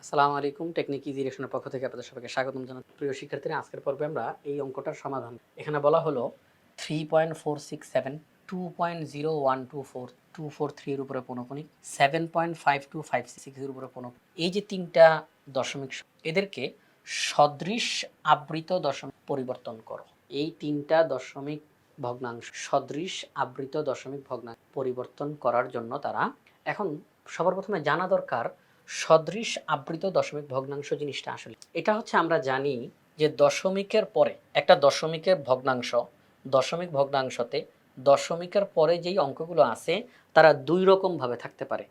আসসালামু আলাইকুম। Technique easy লেকশনের পক্ষ থেকে আপনাদের সবাইকে স্বাগতম জানাচ্ছি। প্রিয় শিক্ষার্থীরা, আজকের পর্বে আমরা এই অঙ্কটার সমাধান। এখানে বলা হলো 3.467 2.0124 243 এর উপরে পৌনঃপুনিক 7.5256 এর উপরে পৌনঃপুনিক। এই যে তিনটা দশমিক এদেরকে সদৃশ আবৃত দশমিক পরিবর্তন করো। এই তিনটা দশমিক ভগ্নাংশ সদৃশ আবৃত দশমিক ভগ্নাংশ পরিবর্তন করার জন্য তারা এখন সবার প্রথমে জানা দরকার সদৃশ আবৃত দশমিক ভগ্নাংশ জিনিসটা আসলে এটা হচ্ছে আমরা জানি যে দশমিকের পরে একটা দশমিকের ভগ্নাংশ দশমিক ভগ্নাংশতে দশমিকের পরে যেই অঙ্কগুলো আছে তারা দুই রকম ভাবে থাকতে পারে।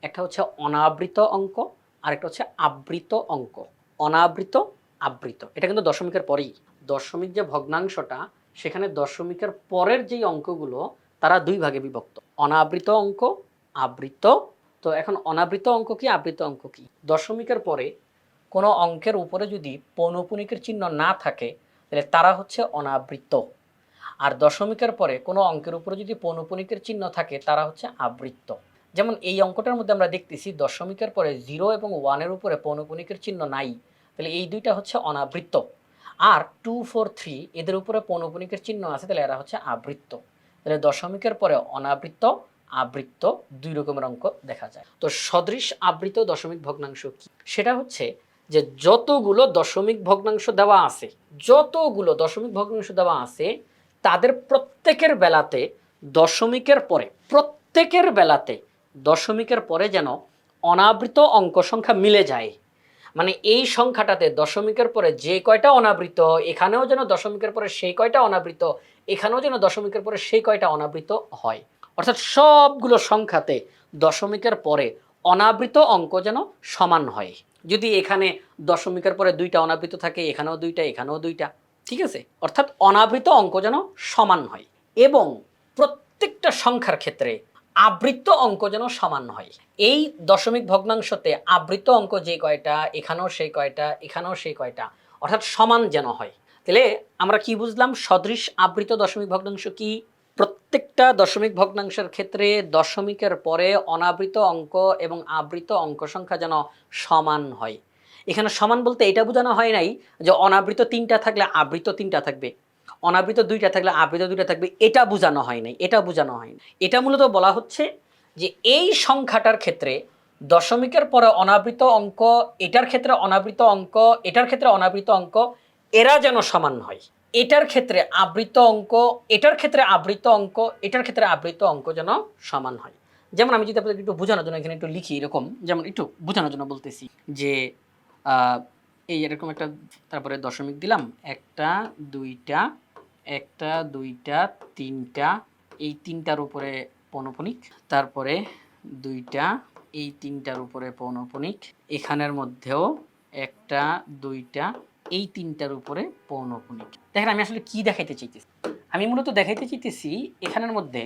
একটা হচ্ছে অনাবৃত অঙ্ক আর একটা হচ্ছে আবৃত অঙ্ক। অনাবৃত আবৃত এটা কিন্তু দশমিকের পরেই। দশমিক যে ভগ্নাংশটা সেখানে দশমিকের পরের যেই অঙ্কগুলো তারা দুই ভাগে বিভক্ত, অনাবৃত অঙ্ক, আবৃত। তো এখন অনাবৃত অঙ্ক কি আবৃত অঙ্ক কি? দশমিকের পরে কোনো অঙ্কের উপরে যদি পৌনঃপুনিকের চিহ্ন না থাকে তাহলে তারা হচ্ছে অনাবৃত, আর দশমিকের পরে কোনো অঙ্কের উপরে যদি পৌনঃপুনিকের চিহ্ন থাকে তারা হচ্ছে আবৃত। যেমন এই অঙ্কটার মধ্যে আমরা দেখতেছি দশমিকের পরে 0 এবং 1-এর উপরে পৌনঃপুনিকের চিহ্ন নাই, তাহলে এই দুইটা হচ্ছে অনাবৃত। আর 2, 4, 3 এদের উপরে পৌনঃপুনিকের চিহ্ন আছে, তাহলে এরা হচ্ছে আবৃত। তাহলে দশমিকের পরে অনাবৃত আবৃত দুই রকমের অঙ্ক দেখা যায়। তো সদৃশ আবৃত দশমিক ভগ্নাংশ কি? সেটা হচ্ছে যে যতগুলো দশমিক ভগ্নাংশ দেওয়া আছে, যতগুলো দশমিক ভগ্নাংশ দেওয়া আছে তাদের প্রত্যেকের বেলাতে দশমিকের পরে প্রত্যেকের বেলাতে দশমিকের পরে যেন অনাবৃত অঙ্ক সংখ্যা মিলে যায়। মানে এই সংখ্যাটাতে দশমিকের পরে যে কয়টা অনাবৃত এখানেও যেন দশমিকের পরে সেই কয়টা অনাবৃত এখানেও যেন দশমিকের পরে সেই কয়টা অনাবৃত হয়। অর্থাৎ সবগুলো সংখ্যাতে দশমিকের পরে অনাবৃত অঙ্ক যেন সমান হয়। যদি এখানে দশমিকের পরে দুইটা অনাবৃত থাকে এখানেও দুইটা এখানেও দুইটা, ঠিক আছে? অর্থাৎ অনাবৃত অঙ্ক যেন সমান হয় এবং প্রত্যেকটা সংখ্যার ক্ষেত্রে আবৃত অঙ্ক যেন সমান হয়। এই দশমিক ভগ্নাংশতে আবৃত অঙ্ক যে কয়টা এখানেও সেই কয়টা এখানেও সেই কয়টা, অর্থাৎ সমান যেন হয়। তাহলে আমরা কি বুঝলাম? সদৃশ আবৃত দশমিক ভগ্নাংশ কি? প্রত্যেকটা দশমিক ভগ্নাংশের ক্ষেত্রে দশমিকের পরে অনাবৃত অঙ্ক এবং আবৃত অঙ্ক সংখ্যা যেন সমান হয়। এখানে সমান বলতে এটা বোঝানো হয় নাই যে অনাবৃত 3টা থাকলে আবৃত 3টা থাকবে, অনাবৃত 2টা থাকলে আবৃত 2টা থাকবে, এটা বোঝানো হয় নাই, এটা বোঝানো হয় না। এটা মূলত বলা হচ্ছে যে এই সংখ্যাটার ক্ষেত্রে দশমিকের পরে অনাবৃত অঙ্ক, এটার ক্ষেত্রে অনাবৃত অঙ্ক, এটার ক্ষেত্রে অনাবৃত অঙ্ক, এরা যেন সমান হয়। এটার ক্ষেত্রে আবৃত অঙ্ক, এটার ক্ষেত্রে আবৃত অঙ্ক, এটার ক্ষেত্রে আবৃত অঙ্ক যেন সমান হয়। যেমন আমি যদি আপনাদের একটু বোঝানোর জন্য এখানে একটু লিখি, এরকম যেমন একটু বোঝানোর জন্য বলতেছি যে এই এরকম একটা, তারপরে দশমিক দিলাম, একটা দুইটা, একটা দুইটা তিনটা, এই তিনটার উপরে পৌনঃপুনিক, তারপরে দুইটা, এই তিনটার উপরে পৌনঃপুনিক, এখানের মধ্যেও একটা দুইটা, এই তিনটার উপরে পৌনঃপুনিক। দেখেন আমি আসলে কি দেখাইতে চাইতেছি? আমি মূলত দেখাইতে চাইতেছি এখানের মধ্যে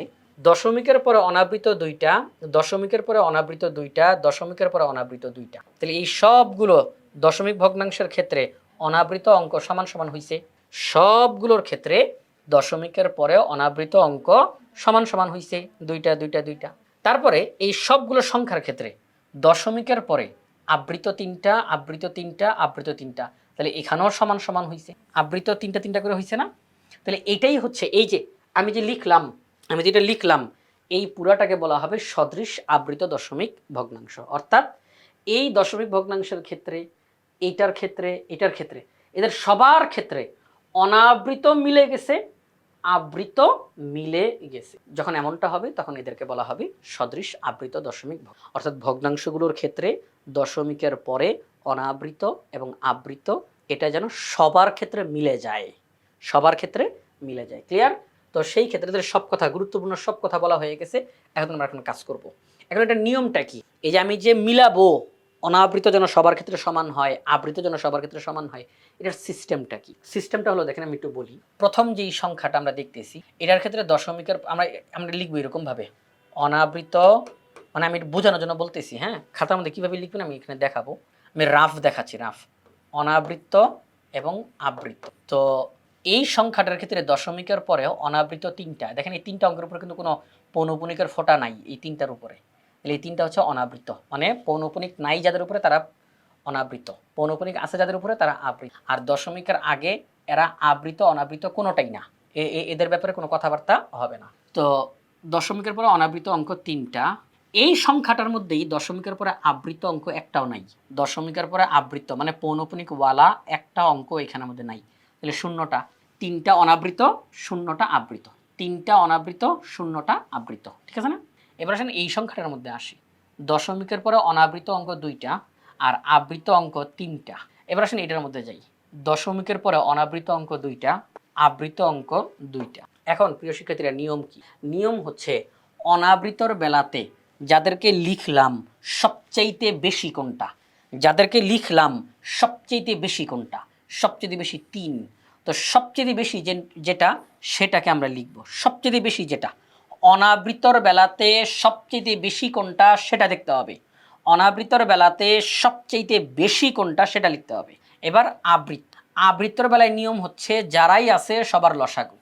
দশমিকের পরে অনাবৃত দুইটা, দশমিকের পরে অনাবৃত দুইটা, দশমিকের পরে অনাবৃত দুইটা। তাহলে এই সবগুলো দশমিক ভগ্নাংশের ক্ষেত্রে অনাবৃত অঙ্ক সমান সমান হয়েছে। সবগুলোর ক্ষেত্রে দশমিকের পরে অনাবৃত অঙ্ক সমান সমান হয়েছে, দুইটা দুইটা দুইটা। তারপরে এই সবগুলো সংখ্যার ক্ষেত্রে দশমিকের পরে আবৃত 3টা, আবৃত 3টা, আবৃত 3টা, তাহলে এখানেও সমান সমান হয়েছে, আবৃত 3টা 3টা করে হয়েছে না? তাহলে এটাই হচ্ছে এই যে আমি যে লিখলাম, আমি যেটা লিখলাম এই পুরাটাকে বলা হবে সদৃশ আবৃত দশমিক ভগ্নাংশ। অর্থাৎ এই দশমিক ভগ্নাংশের ক্ষেত্রে, এইটার ক্ষেত্রে, এটার ক্ষেত্রে, এদের সবার ক্ষেত্রে অনাবৃত মিলে গেছে, আবৃত মিলে গেছে। যখন এমনটা হবে তখন এদেরকে বলা হবে সদৃশ আবৃত দশমিক অর্থাৎ ভগ্নাংশগুলোর ক্ষেত্রে দশমিকের পরে অনাবৃত এবং আবৃত এটা যেন সবার ক্ষেত্রে মিলে যায়, সবার ক্ষেত্রে মিলে যায়। ক্লিয়ার? তো সেই ক্ষেত্রে এদের সব কথা, গুরুত্বপূর্ণ সব কথা বলা হয়ে গেছে। এখন আমরা এখন কাজ করব। এখন এটা নিয়মটা কি? এই যে আমি যে মিলাবো, অনাবৃত যেন সবার ক্ষেত্রে সমান হয়, আবৃত যেন সবার ক্ষেত্রে সমান হয়, এটার সিস্টেমটা কি? সিস্টেমটা হলো, দেখেন আমি একটু বলি। প্রথম যেই সংখ্যাটা আমরা দেখতেছি এটার ক্ষেত্রে দশমিকের আমরা আমরা লিখবো এরকম ভাবে, অনাবৃত, মানে আমি বোঝানোর জন্য বলতেছি, হ্যাঁ, খাতার মধ্যে কীভাবে লিখবেন আমি এখানে দেখাবো। আমি রাফ দেখাচ্ছি, রাফ, অনাবৃত এবং আবৃত। তো এই সংখ্যাটার ক্ষেত্রে দশমিকের পরেও অনাবৃত 3টা, দেখেন এই 3টা অঙ্কের উপরে কিন্তু কোনো পৌনঃপুনিকের ফোঁটা নাই এই 3টার উপরে, তাহলে এই 3টা হচ্ছে অনাবৃত, মানে পৌনঃপুনিক নাই যাদের উপরে তারা অনাবৃত। পৌনঃপুনিক আছে যাদের উপরে তারা আবৃত, আর দশমিকের আগে এরা আবৃত অনাবৃত কোনোটাই না, এদের ব্যাপারে কোনো কথাবার্তা হবে না। তো দশমিকের পরে অনাবৃত অঙ্ক 3টা। এই সংখ্যাটার মধ্যেই দশমিকের পরে আবৃত অঙ্ক একটাও নাই। দশমিকের পরে আবৃত মানে পৌনঃপুনিক ওয়ালা একটা অঙ্ক এখানের মধ্যে নাই। তাহলে শূন্যটা, 3টা অনাবৃত, 0টা আবৃত, 3টা অনাবৃত, 0টা আবৃত, ঠিক আছে না? এবার আসেন এই সংখ্যাটার মধ্যে আসি। দশমিকের পরে অনাবৃত অঙ্ক 2টা আর আবৃত অঙ্ক 3টা। এবার আসেন এটার মধ্যে যাই। দশমিকের পরে অনাবৃত অঙ্ক 2টা, আবৃত অঙ্ক 2টা। এখন প্রিয় শিক্ষার্থীরা নিয়ম কি? নিয়ম হচ্ছে অনাবৃতর বেলাতে যাদেরকে লিখলাম সবচাইতে বেশি কোনটা, যাদেরকে লিখলাম সবচাইতে বেশি কোনটা, সবচেয়ে বেশি 3। তো সবচেয়ে বেশি যেটা সেটাকে আমরা লিখব, সবচেয়ে বেশি যেটা। অনাবৃতর বেলাতে সবচেয়ে বেশি কোনটা সেটা দেখতে হবে, অনাবৃতর বেলাতে সবচেয়ে বেশি কোনটা সেটা লিখতে হবে। এবার আবৃত্তর বেলায় নিয়ম হচ্ছে যারাই আছে সবার লসাগু।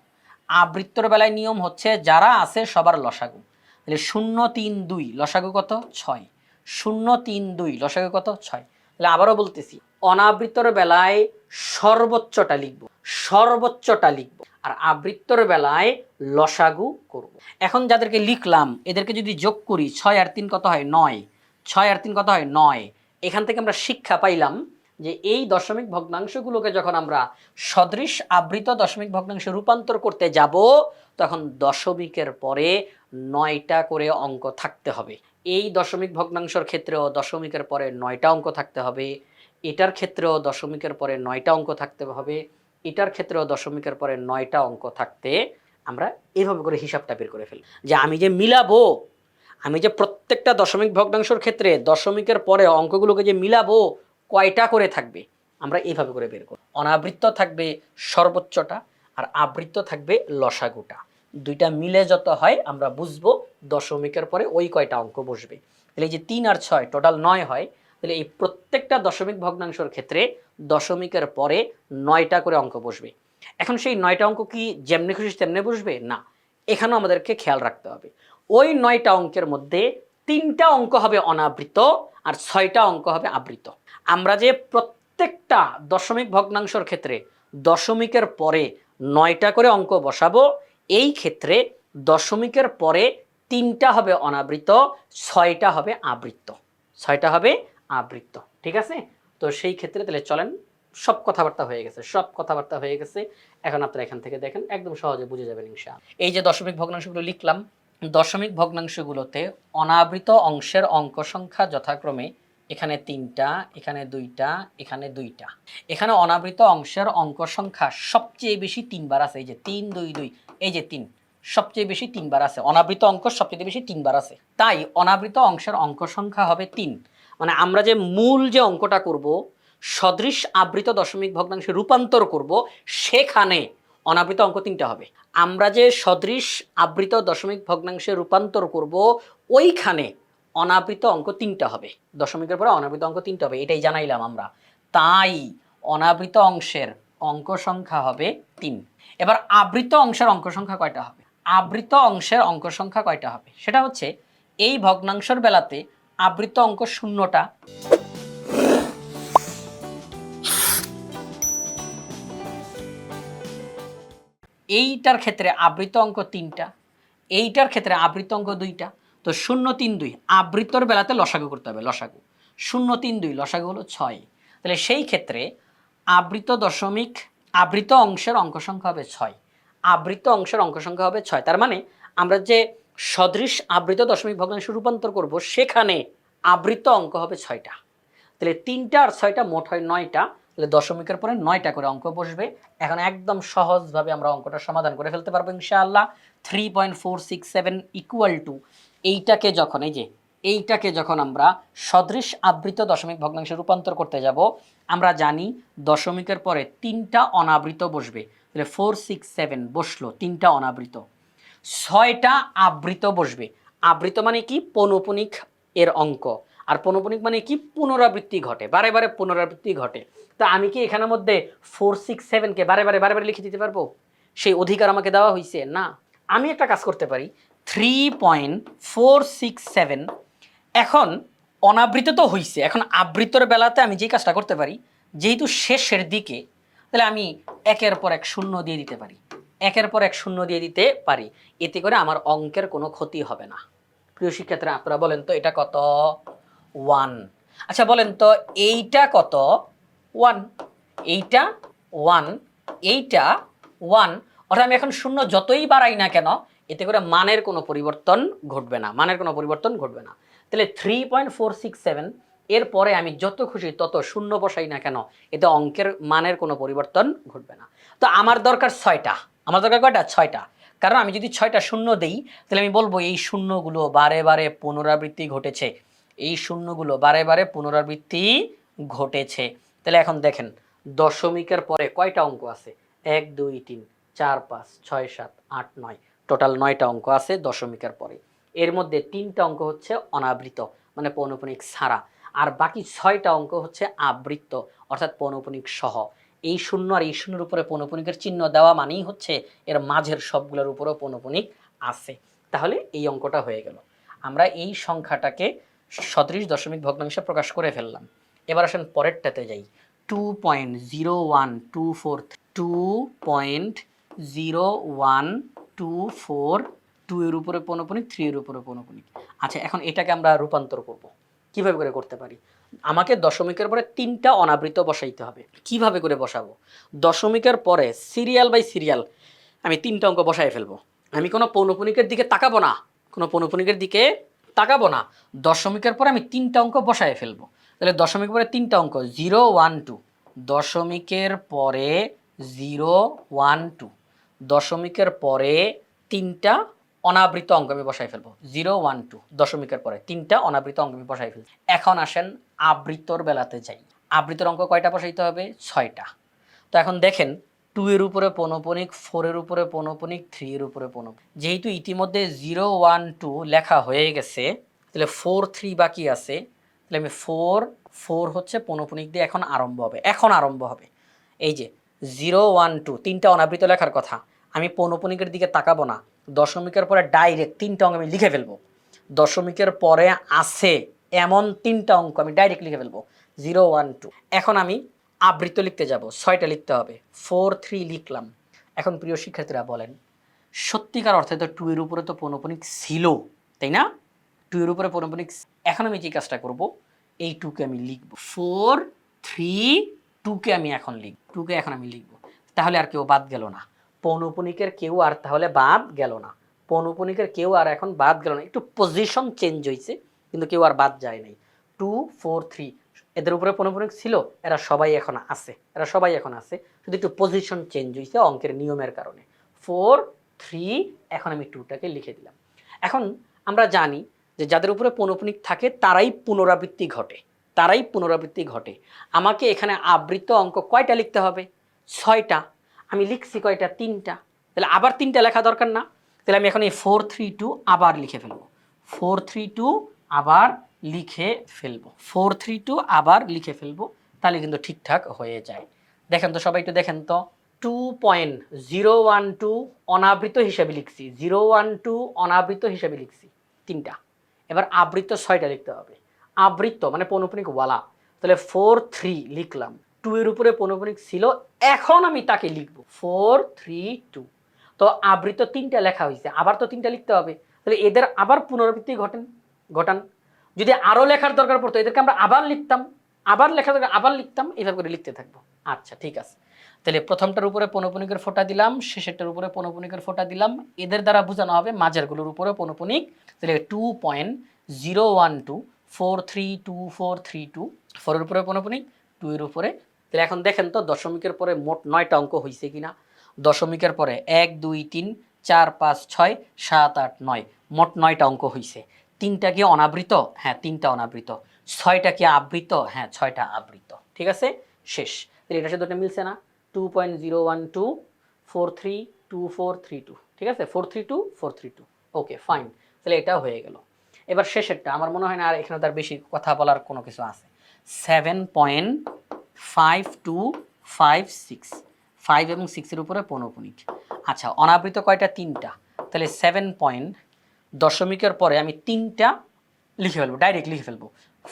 আবৃত্তর বেলায় নিয়ম হচ্ছে যারা আছে সবার লসাগু। তাহলে 0 3 2 লসাগু কত? 6। 0 3 2 লসাগু কত? 6। তাহলে আবারও বলতেছি, অনাবৃত্তর বেলায় সর্বোচ্চটা লিখব, সর্বোচ্চটা লিখব, আর আবৃত্তর বেলায় লসাগু করব। এখন যাদেরকে লিখলাম এদেরকে যদি যোগ করি 6 আর 3 কত হয়? 9। 6 আর 3 কত হয়? 9। এখান থেকে আমরা শিক্ষা পাইলাম যে এই দশমিক ভগ্নাংশগুলোকে যখন আমরা সদৃশ আবৃত দশমিক ভগ্নাংশে রূপান্তর করতে যাব তখন দশমিকের পরে 9টা করে অঙ্ক থাকতে হবে। এই দশমিক ভগ্নাংশের ক্ষেত্রেও দশমিকের পরে 9টা অঙ্ক থাকতে হবে, এটার ক্ষেত্রেও দশমিকের পরে 9টা অঙ্ক থাকতে হবে, এটার ক্ষেত্রেও দশমিকের পরে 9টা অঙ্ক থাকতে আমরা এভাবে করে হিসাবটা বের করে ফেলি যে আমি যে মিলাবো, আমি যে প্রত্যেকটা দশমিক ভগ্নাংশের ক্ষেত্রে দশমিকের পরে অঙ্কগুলোকে যে মিলাবো কয়টা করে থাকবে আমরা এইভাবে করে বের করব। অনাবৃত্ত থাকবে সর্বোচ্চটা আর আবৃত্ত থাকবে লসাগুটা। দুইটা মিলে যত হয় আমরা বুঝবো দশমিকের পরে ওই কয়টা অঙ্ক বসবে। তাহলে এই যে 3 আর 6 টোটাল 9 হয়। তাহলে এই প্রত্যেকটা দশমিক ভগ্নাংশের ক্ষেত্রে দশমিকের পরে 9টা করে অঙ্ক বসবে। এখন সেই 9টা অঙ্ক কি যেমনি খুশি তেমনি বসবে? না, এখানেও আমাদেরকে খেয়াল রাখতে হবে ওই 9টা অঙ্কের মধ্যে 3টা অঙ্ক হবে অনাবৃত আর 6টা অঙ্ক হবে আবৃত। আমরা যে প্রত্যেকটা দশমিক ভগ্নাংশের ক্ষেত্রে দশমিকের পরে 9টা করে অঙ্ক বসাবো, এই ক্ষেত্রে দশমিকের পরে 3টা হবে অনাবৃত, 6টা হবে আবৃত, 6টা হবে আবৃত, ঠিক আছে? তো সেই ক্ষেত্রে তাহলে চলেন, সব কথাবার্তা হয়ে গেছে, সব কথাবার্তা হয়ে গেছে। এখন আপনারা এখান থেকে দেখেন একদম সহজে বুঝে যাবেন ইনশাআল্লাহ। এই যে দশমিক ভগ্নাংশগুলো লিখলাম, দশমিক ভগ্নাংশগুলোতে অনাবৃত অংশের অঙ্ক সংখ্যা যথাক্রমে এখানে 3টা, এখানে 2টা, এখানে 2টা। এখানে অনাবৃত অংশের অঙ্ক সংখ্যা সবচেয়ে বেশি 3বার আছে। এই যে 3 2 2, এই যে 3 সবচেয়ে বেশি 3বার আছে। অনাবৃত অঙ্ক সবচেয়ে বেশি 3বার আছে, তাই অনাবৃত অংশের অঙ্ক সংখ্যা হবে 3। মানে আমরা যে মূল যে অঙ্কটা করব, সদৃশ আবৃত দশমিক ভগ্নাংশে রূপান্তর করব, সেখানে অনাবৃত অঙ্ক 3টা হবে। আমরা যে সদৃশ আবৃত দশমিক ভগ্নাংশে রূপান্তর করব ওইখানে অনাবৃত অঙ্ক 3টা হবে। দশমিকের পরে অনাবৃত অঙ্ক 3টা হবে, এটাই জানাইলাম আমরা। তাই অনাবৃত অংশের অঙ্ক সংখ্যা হবে 3। এবার আবৃত অংশের অঙ্ক সংখ্যা কয়টা হবে? আবৃত অংশের অঙ্ক সংখ্যা কয়টা হবে সেটা হচ্ছে এই ভগ্নাংশের বেলাতে আবৃত অঙ্ক 0টা, এইটার ক্ষেত্রে আবৃত অঙ্ক 3টা, এইটার ক্ষেত্রে আবৃত অঙ্ক 2টা। তো 0 3 2 আবৃতর বেলাতে লসাগু করতে হবে, লসাগু 0 3 2 লসাগু হলো 6। তাহলে সেই ক্ষেত্রে আবৃত অংশের অঙ্ক সংখ্যা হবে 6, আবৃত অংশের অঙ্ক সংখ্যা হবে 6। তার মানে আমরা যে সদৃশ আবৃত দশমিক ভগ্নাংশে রূপান্তর করব সেখানে আবৃত অঙ্ক হবে 6টা। তাহলে 3টা আর 6টা মোট হয় 9টা। তাহলে দশমিকের পরে 9টা করে অঙ্ক বসবে। এখন একদম সহজভাবে আমরা অঙ্কটা সমাধান করে ফেলতে পারবো ইনশাআল্লাহ। 3.467 ইকুয়াল টু এইটাকে যখন এইটাকে যখন আমরা সদৃশ আবৃত দশমিক ভগ্নাংশে রূপান্তর করতে যাব, আমরা জানি দশমিকের পরে 3টা অনাবৃত বসবে। তাহলে 467 বসলো 3টা অনাবৃত, 6টা আবৃত বসবে। আবৃত মানে কি? পৌনঃপুনিক এর অঙ্ক। আর পৌনঃপুনিক মানে কি? পুনরাবৃত্তি ঘটে, বারে বারে পুনরাবৃত্তি ঘটে। তা আমি কি এখানের মধ্যে 467কে বারে বারে লিখে দিতে পারবো? সেই অধিকার আমাকে দেওয়া হয়েছে না। আমি একটা কাজ করতে পারি, 3.467 এখন অনাবৃত তো হইছে, এখন আবৃতর বেলাতে আমি যে কাজটা করতে পারি, যেহেতু শেষের দিকে, তাহলে আমি একের পর এক শূন্য দিয়ে দিতে পারি, একের পর এক শূন্য দিয়ে দিতে পারি। এতে করে আমার অঙ্কের কোনো ক্ষতি হবে না। প্রিয় শিক্ষার্থীরা, আপনারা বলেন তো এটা কত? 1। আচ্ছা বলেন তো এইটা কত? 1। এইটা 1, এইটা 1। অর্থাৎ আমি এখন শূন্য যতই বাড়াই না কেন, এতে করে মানের কোনো পরিবর্তন ঘটবে না, মানের কোনো পরিবর্তন ঘটবে না। তাহলে 3.467 এর পরে আমি যত খুশি তত শূন্য বসাই না কেন, এতে অঙ্কের মানের কোনো পরিবর্তন ঘটবে না। তো আমার দরকার 6টা। আমার দরকার কয়টা? 6টা। কারণ আমি যদি 6টা শূন্য দেই, তাহলে আমি বলবো এই শূন্যগুলো বারে বারে পুনরাবৃত্তি ঘটেছে, এই শূন্যগুলো বারে বারে পুনরাবৃত্তি ঘটেছে। তাহলে এখন দেখেন দশমিকের পরে কয়টা অঙ্ক আছে? 1 2 3 4 5 6 7 8 9, টোটাল 9টা অঙ্ক আছে দশমিকের পরে। এর মধ্যে 3টা অঙ্ক হচ্ছে অনাবৃত, মানে পৌনঃপুনিক ছাড়া, আর বাকি 6টা অঙ্ক হচ্ছে আবৃত্ত, অর্থাৎ পৌনঃপুনিক সহ। এই শূন্য আর এই শূন্যের উপরে পৌনঃপুনিকের চিহ্ন দেওয়া মানেই হচ্ছে এর মাঝের সবগুলোর উপরেও পৌনঃপুনিক আছে। তাহলে এই অঙ্কটা হয়ে গেল। আমরা এই সংখ্যাটাকে সদৃশ দশমিক ভগ্নাংশে প্রকাশ করে ফেললাম। এবার আসেন পরেরটাতে যাই। 2.01242, 2.01242, 2 এর উপরে পৌনঃপুনিক, 3 এর উপরে পৌনঃপুনিক। আচ্ছা এখন এটাকে আমরা রূপান্তর করব। কিভাবে করে করতে পারি? আমাকে দশমিকের পরে 3টা অনাবৃত বসাইতে হবে। কিভাবে করে বসাবো? দশমিকের পরে সিরিয়াল বাই সিরিয়াল আমি 3টা অঙ্ক বসাই ফেলবো। আমি কোনো পৌনঃপুনিকের দিকে তাকাবো না, কোনো পৌনঃপুনিকের দিকে তাকাবো না। দশমিকের পরে আমি 3টা অঙ্ক বসাই ফেলবো। তাহলে দশমিকের পরে 3টা অঙ্ক 0 1 2, দশমিকের পরে 0 1 2, দশমিকের পরে 3টা অনাবৃত অঙ্ক আমি বসাই ফেলবো। 0 1 2 দশমিকের পরে 3টা অনাবৃত অঙ্ক আমি বসাই ফেলবো। এখন আসেন আবৃতর বেলাতে যাই। আবৃতর অঙ্ক কয়টা বসাইতে হবে? 6টা। তো এখন দেখেন 2 এর উপরে পৌনঃপুনিক, 4 এর উপরে পৌনঃপুনিক, 3 এর উপরে পৌনঃপুনিক। যেহেতু ইতিমধ্যে 0 1 2 লেখা হয়ে গেছে, তাহলে 4 3 বাকি আছে। তাহলে আমি 4 হচ্ছে পৌনঃপুনিক দিয়ে এখন আরম্ভ হবে, এখন আরম্ভ হবে। এই যে 0 1 2 3টা অনাবৃত লেখার কথা, আমি পৌনঃপুনিকের দিকে তাকাবো না, দশমিকের পরে ডাইরেক্ট 3টা অঙ্ক আমি লিখে ফেলবো। দশমিকের পরে আছে এমন 3টা অঙ্ক আমি ডাইরেক্ট লিখে ফেলবো, 0 1 2। এখন আমি আবৃত্ত লিখতে যাব, 6টা লিখতে হবে। 4 3 লিখলাম। এখন প্রিয় শিক্ষার্থীরা বলেন, সত্যিকার অর্থে তো 2 এর উপরে তো পৌনঃপুনিক ছিল, তাই না? 2 এর উপরে পৌনঃপুনিক। এখন আমি যে কাজটা করব, এই 2 কে আমি লিখব। 4 3 2 কে আমি এখন লিখব, 2 কে এখন আমি লিখব। তাহলে আর কেউ বাদ গেল না, পৌনঃপুনিকের কেউ আর তাহলে বাদ গেল না, পৌনঃপুনিকের কেউ আর এখন বাদ গেল না। একটু পজিশন চেঞ্জ হয়েছে, কিন্তু কেউ আর বাদ যায় নাই। 2 4 3 এদের উপরে পৌনঃপুনিক ছিল, এরা সবাই এখন আছে, এরা সবাই এখন আছে, শুধু একটু পজিশন চেঞ্জ হয়েছে অঙ্কের নিয়মের কারণে। 4 3 এখন আমি 2টাকে লিখে দিলাম। এখন আমরা জানি যে যাদের উপরে পৌনঃপুনিক থাকে তারাই পুনরাবৃত্তি ঘটে, তারাই পুনরাবৃত্তি ঘটে। আমাকে এখানে আবৃত অঙ্ক কয়টা লিখতে হবে? 6টা। আমি লিখছি কয়টা? 3টা। তাহলে আবার 3টা লেখা দরকার না? তাহলে আমি এখন এই 4 3 2 আবার লিখে ফেলবো। 4 3 2 আবার লিখে ফেলবো, 4 3 2 আবার লিখে ফেলবো। তাহলে কিন্তু ঠিকঠাক হয়ে যায়। দেখেন তো সবাই, একটু দেখেন তো। 2.012 অনাবৃত হিসাবে লিখছি, 012 অনাবৃত হিসাবে লিখছি 3টা। এবার আবৃত 6টা লিখতে হবে। আবৃত্ত মানে পৌনঃপুনিক ওয়ালা, তাহলে 4 3 লিখলাম। 2 এর উপরে পৌনঃপুনিক ছিল, এখন আমি তাকে লিখব 4 3 2। তো আবৃত 3টা লেখা হয়েছে, আবার তো 3টা লিখতে হবে। তাহলে এদের আবার পুনরাবৃত্তি ঘটান। যদি আরো লেখার দরকার পড়তো, এদেরকে আমরা আবার লিখতাম, আবার লেখার দরকার আবার লিখতাম, এইভাবে করে লিখতে থাকবো। আচ্ছা ঠিক আছে। তাহলে প্রথমটার উপরে পৌনঃপুনিকের ফোঁটা দিলাম, শেষেরটার উপরে পৌনঃপুনিকের ফোঁটা দিলাম। এদের দ্বারা বোঝানো হবে মাঝেরগুলোর উপরে পৌনঃপুনিক। তাহলে 2.012 4 3 2 4 3 2, 4 এর উপরে পৌনঃপুনিক, 2 এর উপরে। তাহলে এখন দেখেন তো দশমিকের পরে মোট 9টা অঙ্ক হয়েছে কিনা। দশমিকের পরে 1 2 3 4 5 6 7 8 9, মোট 9টা অঙ্ক হয়েছে। 3টা কি অনাবৃত? হ্যাঁ 3টা অনাবৃত। 6টা কি আবৃত? হ্যাঁ 6টা আবৃত। ঠিক আছে, শেষ। তাহলে এটার সাথে দুটো মিলছে না? 2.012 4 3 2 4 3 2, ঠিক আছে, 4 3 2 4 3 2। ওকে ফাইন, তাহলে এটাও হয়ে গেল। এবার শেষেরটা আমার মনে হয় না আর এখানে তার বেশি কথা বলার কোনো কিছু আছে। 7.5256, 5 এবং 6 এর উপরে পৌনঃপুনিক। আচ্ছা অনাবৃত কয়টা? 3টা। তাহলে 7 পয়েন্ট, দশমিকের পরে আমি 3টা লিখে ফেলবো, ডাইরেক্ট লিখে ফেলবো।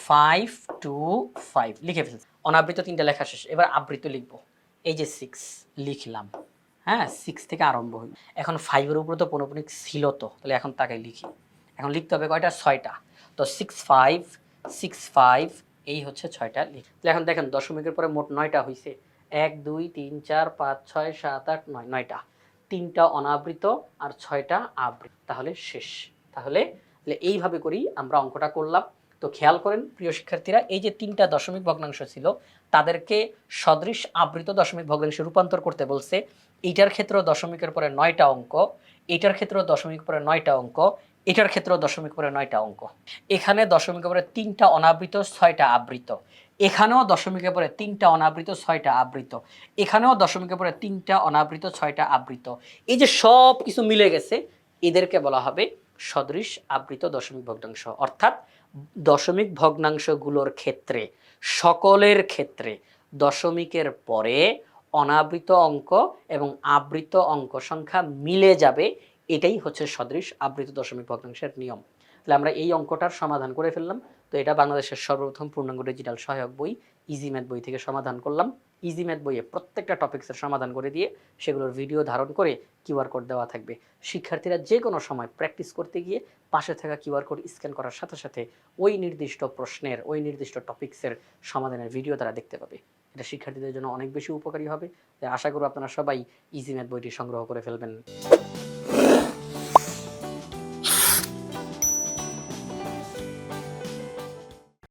5 2 5 লিখে ফেলছি। অনাবৃত 3টা লেখা শেষ। এবার আবৃত লিখব। এই যে 6 লিখলাম। হ্যাঁ, 6 থেকে আরম্ভ হইল। এখন 5 এর উপরে তো পৌনঃপুনিক ছিল তো। তাহলে এখন তাকে লিখি। এখন লিখতে হবে কয়টা? 6টা। তো 6 5 6 5 এই হচ্ছে 6টা লিখ। তাহলে এখন দেখেন দশমিকের পরে মোট 9টা হইছে। 1 2 3 4 5 6 7 8 9 9টা। 3টা অনাবৃত আর 6টা আবৃত। তাহলে শেষ। তাহলে এইভাবে করেই আমরা অঙ্কটা করলাম। তো খেয়াল করেন প্রিয় শিক্ষার্থীরা, এই যে 3টা দশমিক ভগ্নাংশ ছিল তাদেরকে সদৃশ আবৃত দশমিক ভগ্নাংশে রূপান্তর করতে বলছে। এইটার ক্ষেত্রেও দশমিকের পরে 9টা অঙ্ক, এটার ক্ষেত্রেও দশমিক পরে 9টা অঙ্ক, এটার ক্ষেত্রেও দশমিক পরে 9টা অঙ্ক। এখানে দশমিকের পরে 3টা অনাবৃত 6টা আবৃত, এখানেও দশমিকের পরে 3টা অনাবৃত 6টা আবৃত, এখানেও দশমিকের পরে 3টা অনাবৃত 6টা আবৃত। এই যে সব কিছু মিলে গেছে, এদেরকে বলা হবে সদৃশ আবৃত দশমিক ভগ্নাংশ। অর্থাৎ দশমিক ভগ্নাংশগুলোর ক্ষেত্রে সকলের ক্ষেত্রে দশমিকের পরে অনাবৃত অঙ্ক এবং আবৃত অঙ্ক সংখ্যা মিলে যাবে। এটাই হচ্ছে সদৃশ আবৃত দশমিক ভগ্নাংশের নিয়ম। তাহলে আমরা এই অঙ্কটার সমাধান করে ফেললাম। তো এটা বাংলাদেশের সর্বপ্রথম পূর্ণাঙ্গ ডিজিটাল সহায়ক বই ইজি ম্যাথ বই থেকে সমাধান করলাম। ইজি ম্যাথ বইয়ে প্রত্যেকটা টপিক্সের সমাধান করে দিয়ে সেগুলোর ভিডিও ধারণ করে কিউআর কোড দেওয়া থাকবে। শিক্ষার্থীরা যে কোনো সময় প্র্যাকটিস করতে গিয়ে পাশে থাকা কিউআর কোড স্ক্যান করার সাথে সাথে ওই নির্দিষ্ট প্রশ্নের ওই নির্দিষ্ট টপিক্সের সমাধানের ভিডিও তারা দেখতে পাবে। এটা শিক্ষার্থীদের জন্য অনেক বেশি উপকারী হবে। তাই আশা করি আপনারা সবাই ইজি ম্যাথ বইটি সংগ্রহ করে ফেলবেন।